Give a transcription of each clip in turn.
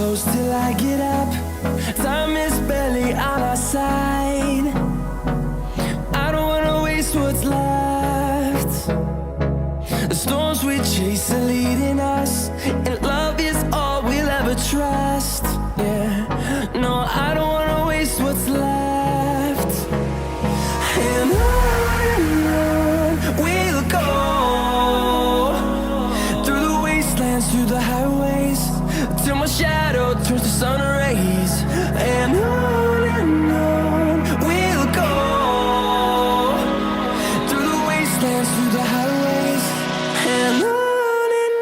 close till I get up. Time is barely on our side. I don't wanna waste what's left. The storms we chase are leading us, and love is all we'll ever trust. Yeah, no, I don't wanna waste what's left. And on we'll go, through the wastelands, through the highways, till my shadow turns to sun rays. And on we'll go, through the wastelands, through the highways, and on we'll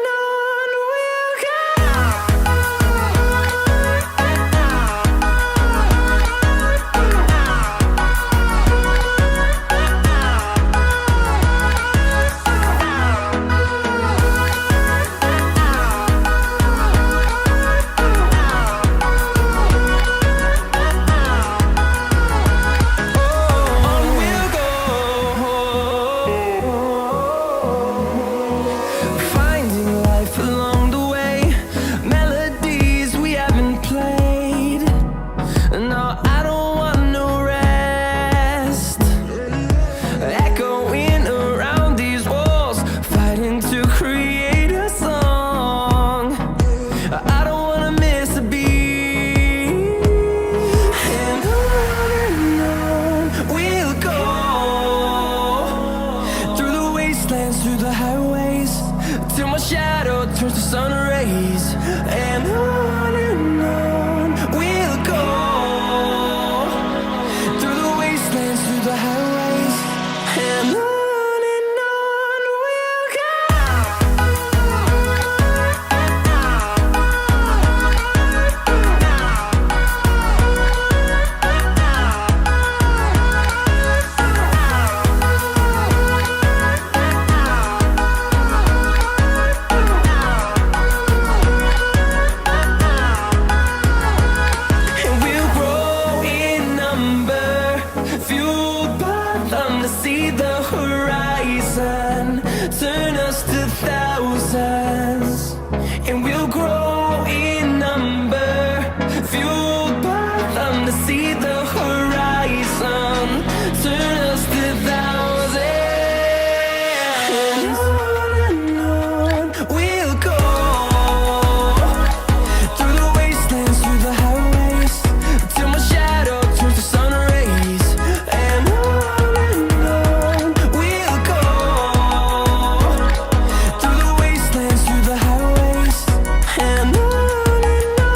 go. Through the highways, till my shadow turns to sun rays. And on we'll go, through the wastelands, through the highways, and on we'll go. Fueled by them to see the horizon, turn us to thousands, and we'll grow in number. Fueled by them to see the horizon, turn us to thousands. And on we'll go, through the wastelands, through the highways, till my shadow turns to sun rays. And on we'll go, through the wastelands, through the highways, and on we'll go.